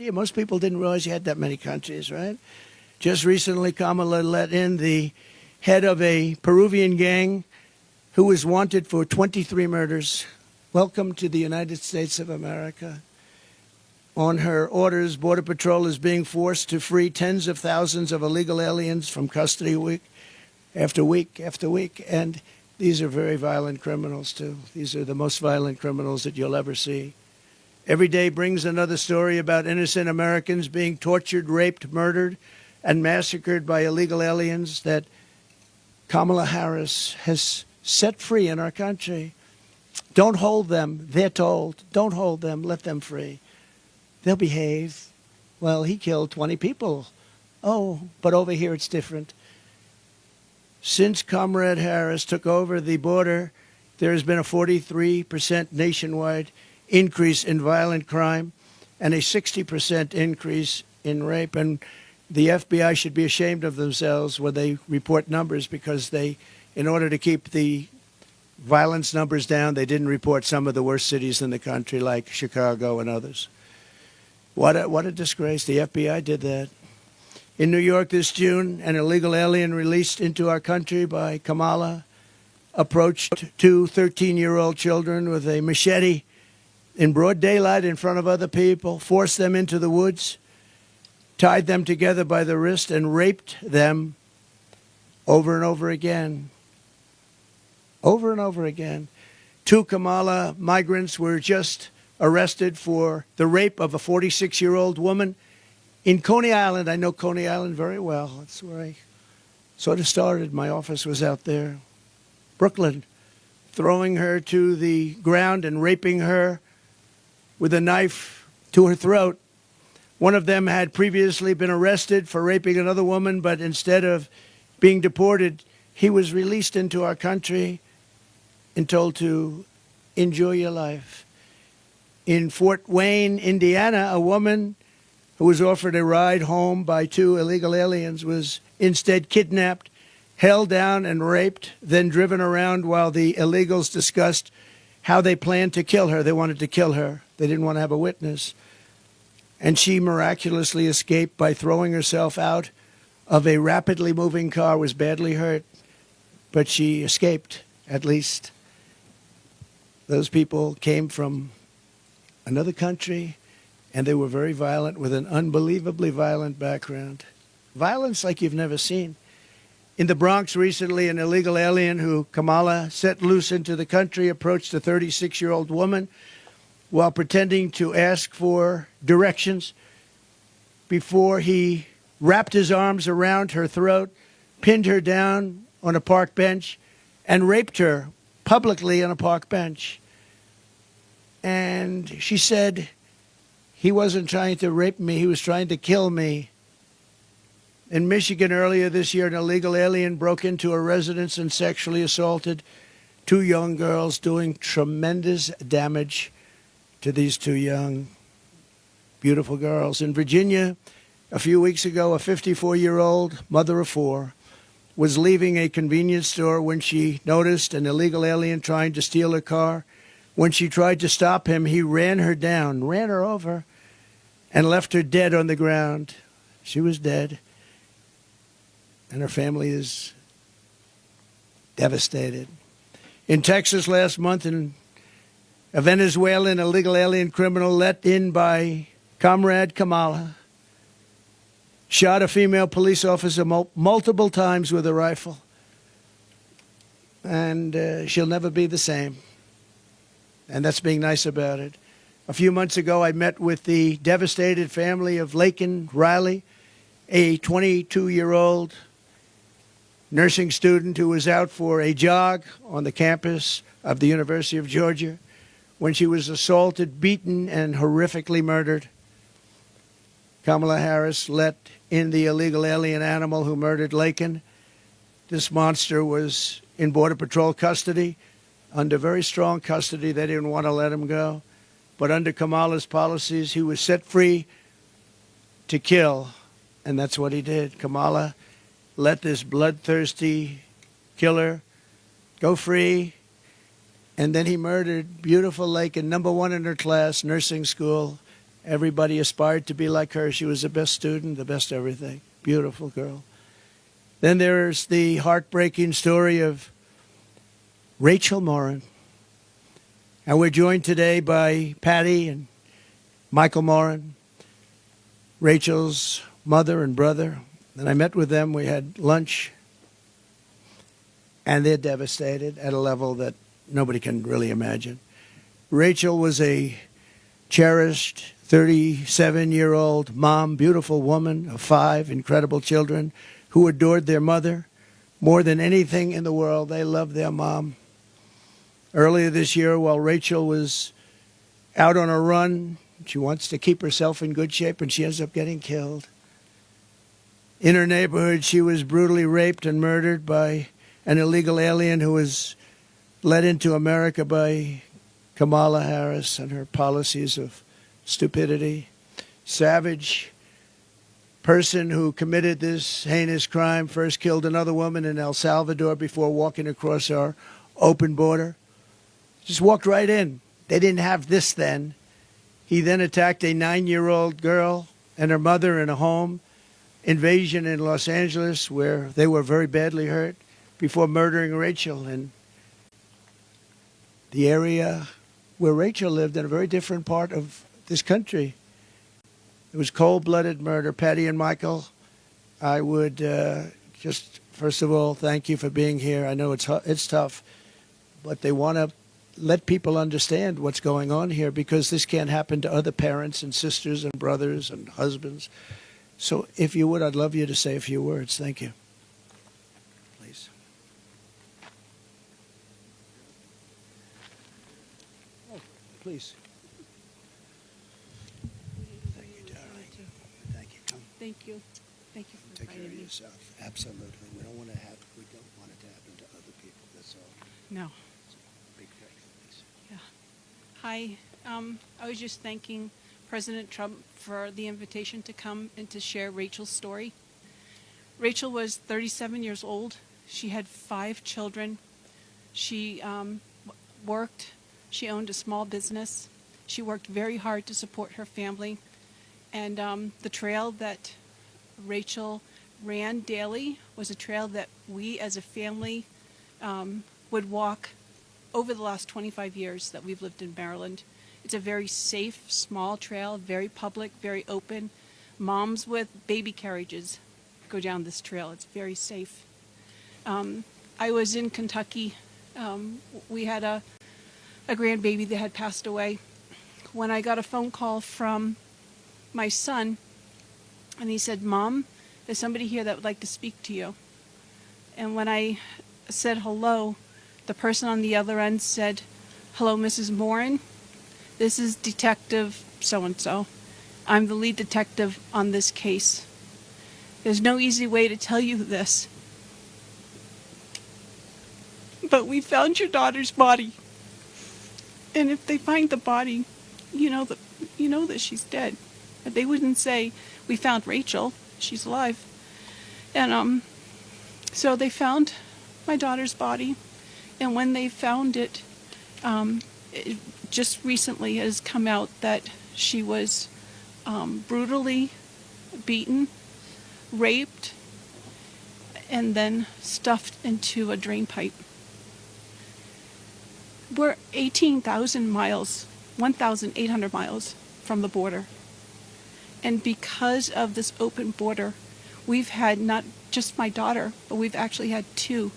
Most people didn't realize you had that many countries, right? Just recently, Kamala let in the head of a Peruvian gang who was wanted for 23 murders. Welcome to the United States of America. On her orders, Border Patrol is being forced to free tens of thousands of illegal aliens from custody week after week after week. And these are very violent criminals, too. These are the most violent criminals that you'll ever see. Every day brings another story about innocent Americans being tortured, raped, murdered, and massacred by illegal aliens that Kamala Harris has set free in our country. Don't hold them, they're told. Don't hold them, let them free. They'll behave. Well, he killed 20 people. Oh, but over here it's different. Since Comrade Harris took over the border, there has been a 43% nationwide increase in violent crime and a 60% increase in rape. And the FBI should be ashamed of themselves when they report numbers, because they, in order to keep the violence numbers down, they didn't report some of the worst cities in the country like Chicago and others. What a disgrace. The FBI did that. In New York this June, an illegal alien released into our country by Kamala approached two 13-year-old children with a machete in broad daylight in front of other people, forced them into the woods, tied them together by the wrist, and raped them over and over again. Over and over again. Two Kamala migrants were just arrested for the rape of a 46-year-old woman in Coney Island. I know Coney Island very well. That's where I sort of started. My office was out there. Brooklyn. Throwing her to the ground and raping her with a knife to her throat. One of them had previously been arrested for raping another woman, but instead of being deported, he was released into our country and told to enjoy your life. In Fort Wayne, Indiana, a woman who was offered a ride home by two illegal aliens was instead kidnapped, held down and raped, then driven around while the illegals discussed how they planned to kill her. They wanted to kill her. They didn't want to have a witness. And she miraculously escaped by throwing herself out of a rapidly moving car, was badly hurt, but she escaped, at least. Those people came from another country, and they were very violent, with an unbelievably violent background. Violence like you've never seen. In the Bronx recently, an illegal alien who Kamala set loose into the country approached a 36-year-old woman while pretending to ask for directions before he wrapped his arms around her throat, pinned her down on a park bench, and raped her publicly on a park bench. And she said, he wasn't trying to rape me, he was trying to kill me. In Michigan earlier this year, an illegal alien broke into a residence and sexually assaulted two young girls, doing tremendous damage to these two young, beautiful girls. In Virginia, a few weeks ago, a 54-year-old mother of four was leaving a convenience store when she noticed an illegal alien trying to steal her car. When she tried to stop him, he ran her down, ran her over, and left her dead on the ground. She was dead, and her family is devastated. In Texas last month, a Venezuelan illegal alien criminal let in by Comrade Kamala shot a female police officer multiple times with a rifle. And she'll never be the same. And that's being nice about it. A few months ago, I met with the devastated family of Laken Riley, a 22-year-old nursing student who was out for a jog on the campus of the University of Georgia when she was assaulted, beaten, and horrifically murdered. Kamala Harris let in the illegal alien animal who murdered Laken. This monster was in Border Patrol custody, under very strong custody. They didn't want to let him go. But under Kamala's policies, he was set free to kill, and that's what he did. Kamala let this bloodthirsty killer go free. And then he murdered beautiful Laken, #1 in her class, nursing school, Everybody aspired to be like her. She was the best student, the best everything. Beautiful girl. Then there's the heartbreaking story of Rachel Morin. And we're joined today by Patty and Michael Morin, Rachel's mother and brother. And I met with them. We had lunch. And they're devastated at a level that nobody can really imagine. Rachel was a cherished 37-year-old mom, beautiful woman of 5 incredible children who adored their mother more than anything in the world. They loved their mom. Earlier this year, while Rachel was out on a run, she wants to keep herself in good shape, and she ends up getting killed. In her neighborhood, she was brutally raped and murdered by an illegal alien who was led into America by Kamala Harris and her policies of stupidity. Savage person who committed this heinous crime first killed another woman in El Salvador before walking across our open border. Just walked right in. They didn't have this then. He then attacked a 9-year-old girl and her mother in a home invasion in Los Angeles where they were very badly hurt before murdering Rachel. And the area where Rachel lived in a very different part of this country. It was cold-blooded murder. Patty and Michael, I would just, first of all, thank you for being here. I know it's tough, but they want to let people understand what's going on here because this can't happen to other parents and sisters and brothers and husbands. So if you would, I'd love you to say a few words. Thank you. Please. Oh, please. Thank you, darling. Thank you. Come. Thank you. Thank you for Take care inviting of me. yourself. Absolutely. We don't want it to happen to other people. That's all. No. So, big thanks. Yeah. Hi. I was just thanking President Trump for the invitation to come and to share Rachel's story. Rachel was 37 years old. She had 5 children. She worked. She owned a small business. She worked very hard to support her family. And the trail that Rachel ran daily was a trail that we as a family would walk over the last 25 years that we've lived in Maryland. It's a very safe, small trail, very public, very open. Moms with baby carriages go down this trail. It's very safe. I was in Kentucky. We had a grandbaby that had passed away. When I got a phone call from my son, and he said, "Mom, there's somebody here that would like to speak to you." And when I said hello, the person on the other end said, "Hello, Mrs. Morin. This is Detective so-and-so. I'm the lead detective on this case. There's no easy way to tell you this, but we found your daughter's body. And if they find the body, you know that she's dead. But they wouldn't say, 'We found Rachel. She's alive.'" And so they found my daughter's body. And when they found it, it just recently has come out that she was brutally beaten, raped, and then stuffed into a drain pipe. We're 18,000 miles, 1,800 miles from the border. And because of this open border, we've had not just my daughter, but we've actually had 2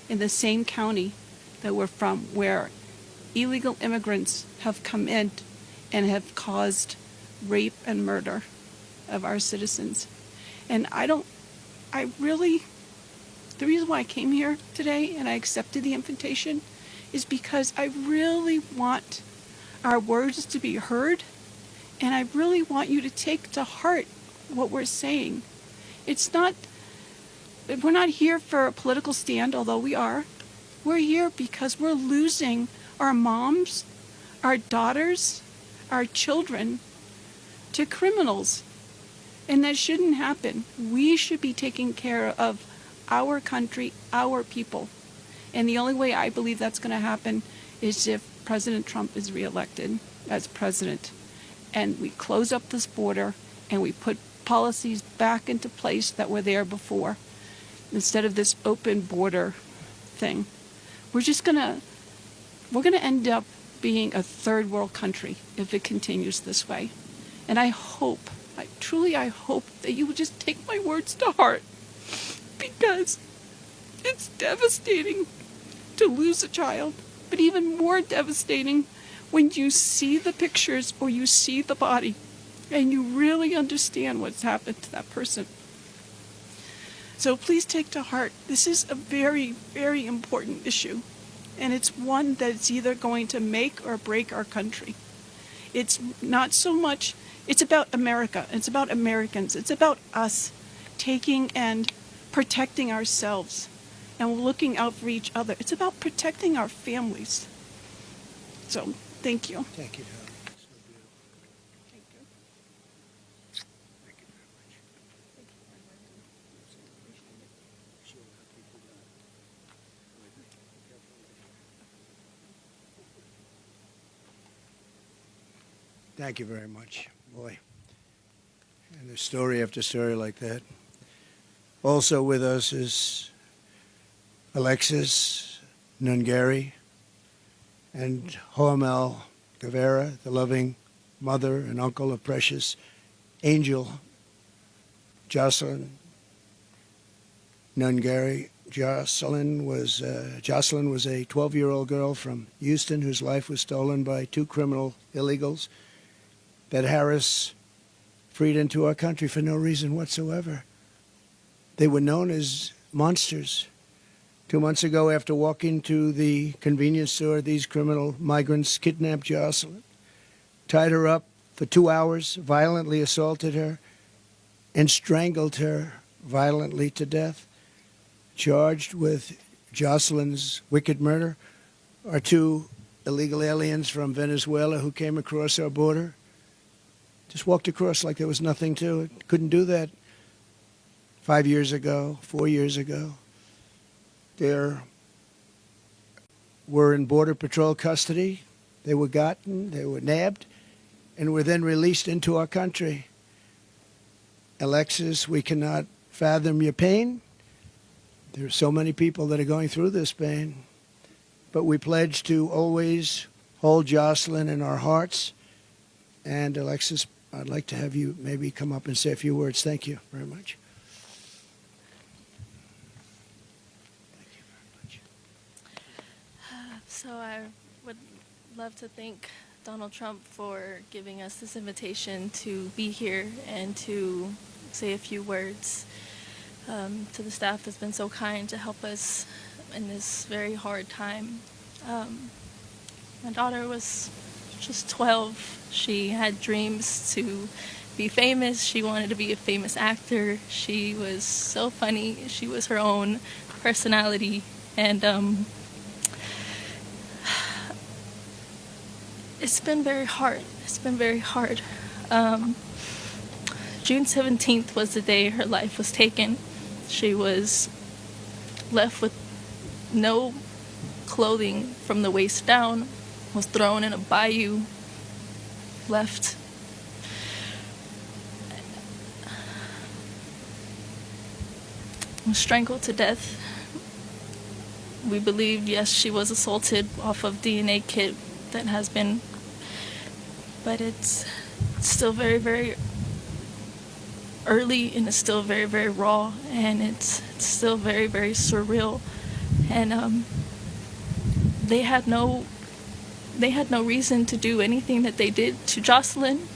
in the same county that we're from, where illegal immigrants have come in and have caused rape and murder of our citizens. And the reason why I came here today and I accepted the invitation is because I really want our words to be heard, and I really want you to take to heart what we're saying. We're not here for a political stand, although we are. We're here because we're losing our moms, our daughters, our children to criminals. And that shouldn't happen. We should be taking care of our country, our people. And the only way I believe that's going to happen is if President Trump is reelected as president. and we close up this border and we put policies back into place that were there before, instead of this open border thing, we're gonna end up being a third world country if it continues this way. And I truly hope that you will just take my words to heart, because it's devastating to lose a child, but even more devastating when you see the pictures or you see the body and you really understand what's happened to that person. So please take to heart, this is a very, very important issue, and it's one that's either going to make or break our country. It's not so much, it's about America, it's about Americans, it's about us taking and protecting ourselves and looking out for each other. It's about protecting our families. So, thank you. Thank you, darling. So beautiful. Thank you. Thank you very much. Sure, people Thank you very much. Boy. And there's story after story like that. Also with us is Alexis Nungary and Hoamel Guevara, the loving mother and uncle of precious Angel Jocelyn Nungary. Jocelyn was a 12-year-old girl from Houston whose life was stolen by two criminal illegals that Harris freed into our country for no reason whatsoever. They were known as monsters. 2 months ago, after walking to the convenience store, these criminal migrants kidnapped Jocelyn, tied her up for 2 hours, violently assaulted her, and strangled her violently to death. Charged with Jocelyn's wicked murder are two illegal aliens from Venezuela who came across our border. Just walked across like there was nothing to it. Couldn't do that 5 years ago, 4 years ago. They were in Border Patrol custody. They were gotten, they were nabbed, and were then released into our country. Alexis, we cannot fathom your pain. There are so many people that are going through this pain. But we pledge to always hold Jocelyn in our hearts. And Alexis, I'd like to have you maybe come up and say a few words. Thank you very much. Thank you very much. So I would love to thank Donald Trump for giving us this invitation to be here and to say a few words to the staff that's been so kind to help us in this very hard time. My daughter was just 12. She had dreams to be famous. She wanted to be a famous actor. She was so funny. She was her own personality. And it's been very hard. It's been very hard. June 17th was the day her life was taken. She was left with no clothing from the waist down, was thrown in a bayou, left. Was strangled to death. We believe, yes, she was assaulted off of DNA kit that has been, but it's still very, very early, and it's still very, very raw, and it's still very, very surreal. And they had no reason to do anything that they did to Jocelyn.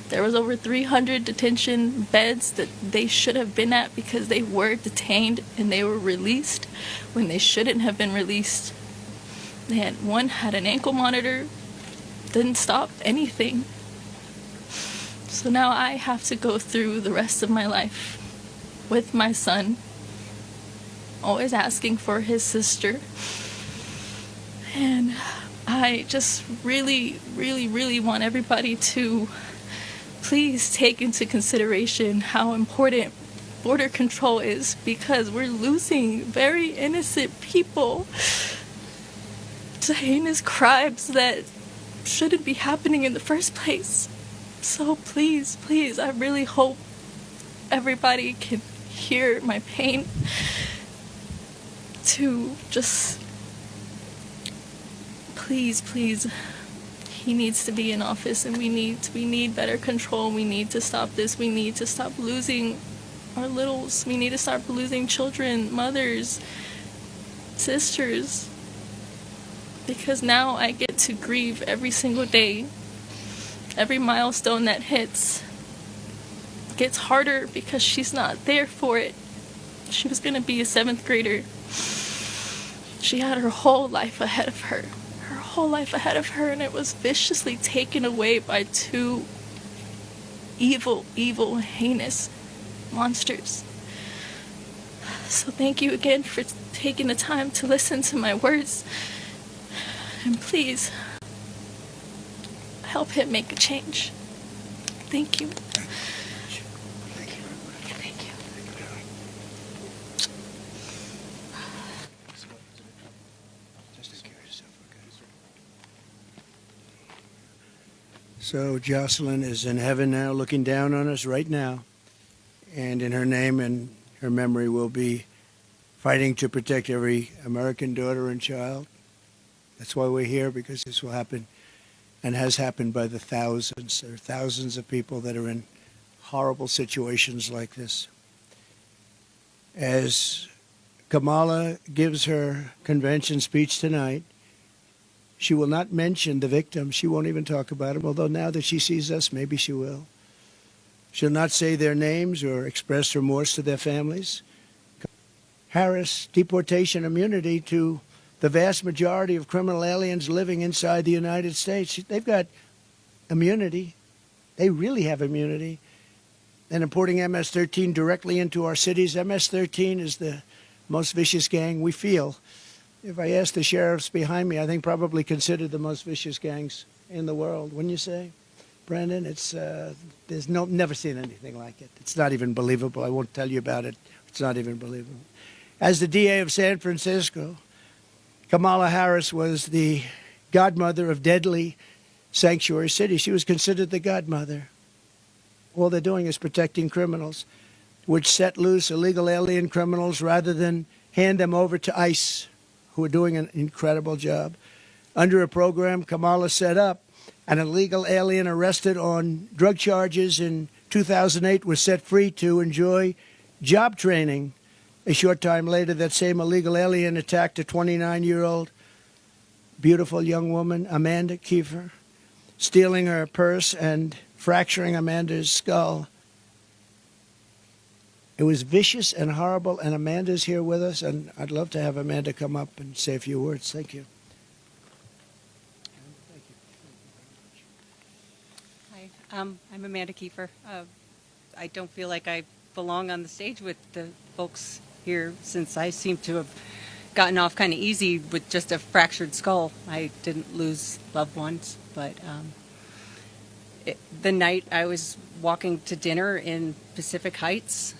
There was over 300 detention beds that they should have been at because they were detained and they were released when they shouldn't have been released. One had an ankle monitor, didn't stop anything. So now I have to go through the rest of my life with my son, always asking for his sister. And I just really, really, really want everybody to please take into consideration how important border control is, because we're losing very innocent people to heinous crimes that shouldn't be happening in the first place. So please, please, I really hope everybody can hear my pain, to just, please, please, he needs to be in office, and we need better control. We need to stop this. We need to stop losing our littles. We need to stop losing children, mothers, sisters, because now I get to grieve every single day. Every milestone that hits gets harder because she's not there for it. She was going to be a 7th grader. She had her whole life ahead of her. Her whole life ahead of her, and it was viciously taken away by 2 evil, evil, heinous monsters. So thank you again for taking the time to listen to my words. And please, help him make a change. Thank you. Thank you very much. Thank you. Just take care of yourself, okay? So Jocelyn is in heaven now, looking down on us right now. And in her name and her memory, we'll be fighting to protect every American daughter and child. That's why we're here, because this will happen and has happened by the thousands. There are thousands of people that are in horrible situations like this. As Kamala gives her convention speech tonight, she will not mention the victims. She won't even talk about them, although now that she sees us, maybe she will. She'll not say their names or express remorse to their families. Harris, deportation immunity to the vast majority of criminal aliens living inside the United States. They've got immunity. They really have immunity. And importing MS-13 directly into our cities. MS-13 is the most vicious gang we feel. If I ask the sheriffs behind me, I think probably considered the most vicious gangs in the world. Wouldn't you say, Brandon? It's there's never seen anything like it. It's not even believable. I won't tell you about it. It's not even believable. As the DA of San Francisco, Kamala Harris was the godmother of deadly sanctuary cities. She was considered the godmother. All they're doing is protecting criminals, which set loose illegal alien criminals rather than hand them over to ICE, who are doing an incredible job. Under a program Kamala set up, an illegal alien arrested on drug charges in 2008 was set free to enjoy job training. A short time later, that same illegal alien attacked a 29-year-old beautiful young woman, Amanda Kiefer, stealing her purse and fracturing Amanda's skull. It was vicious and horrible, and Amanda's here with us, and I'd love to have Amanda come up and say a few words. Thank you. Hi, I'm Amanda Kiefer. I don't feel like I belong on the stage with the folks here, since I seem to have gotten off kind of easy with just a fractured skull. I didn't lose loved ones, but the night I was walking to dinner in Pacific Heights,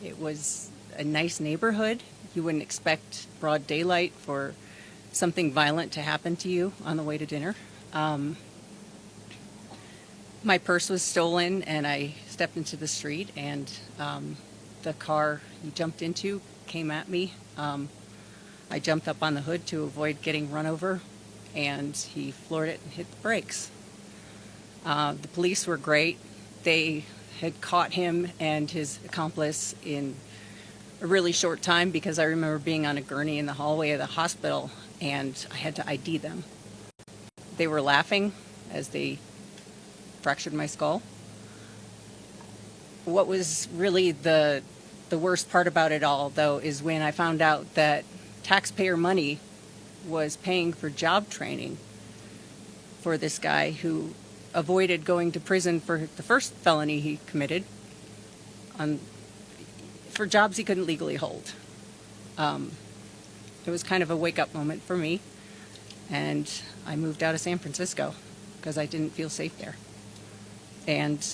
it was a nice neighborhood. You wouldn't expect broad daylight for something violent to happen to you on the way to dinner. My purse was stolen, and I stepped into the street, and the car he jumped into came at me. I jumped up on the hood to avoid getting run over, and he floored it and hit the brakes. The police were great. They had caught him and his accomplice in a really short time, because I remember being on a gurney in the hallway of the hospital, and I had to ID them. They were laughing as they fractured my skull. What was really the worst part about it all, though, is when I found out that taxpayer money was paying for job training for this guy who avoided going to prison for the first felony he committed for jobs he couldn't legally hold. It was kind of a wake-up moment for me, and I moved out of San Francisco because I didn't feel safe there. And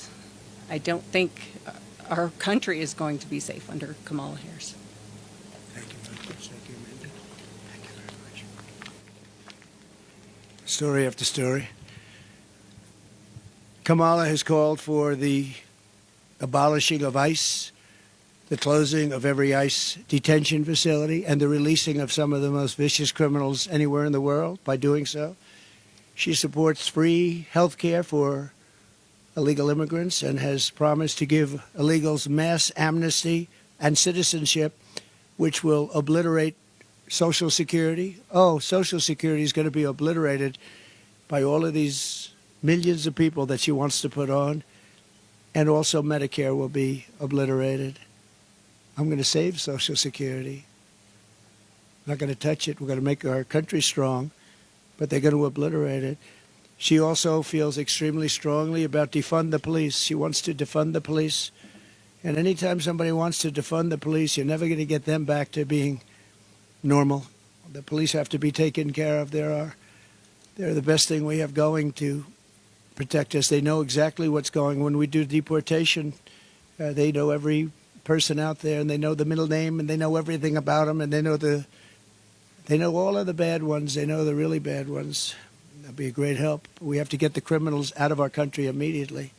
I don't think our country is going to be safe under Kamala Harris. Thank you very much. Thank you, Amanda. Thank you very much. Story after story. Kamala has called for the abolishing of ICE, the closing of every ICE detention facility, and the releasing of some of the most vicious criminals anywhere in the world by doing so. She supports free health care for illegal immigrants and has promised to give illegals mass amnesty and citizenship, which will obliterate Social Security. Oh, Social Security is going to be obliterated by all of these millions of people that she wants to put on, and also Medicare will be obliterated. I'm going to save Social Security. I'm not going to touch it. We're going to make our country strong, but they're going to obliterate it. She also feels extremely strongly about defund the police. She wants to defund the police. And anytime somebody wants to defund the police, you're never going to get them back to being normal. The police have to be taken care of. They're the best thing we have going to protect us. They know exactly what's going. When we do deportation, they know every person out there, and they know the middle name, and they know everything about them, and they know all of the bad ones. They know the really bad ones. That'd be a great help. We have to get the criminals out of our country immediately.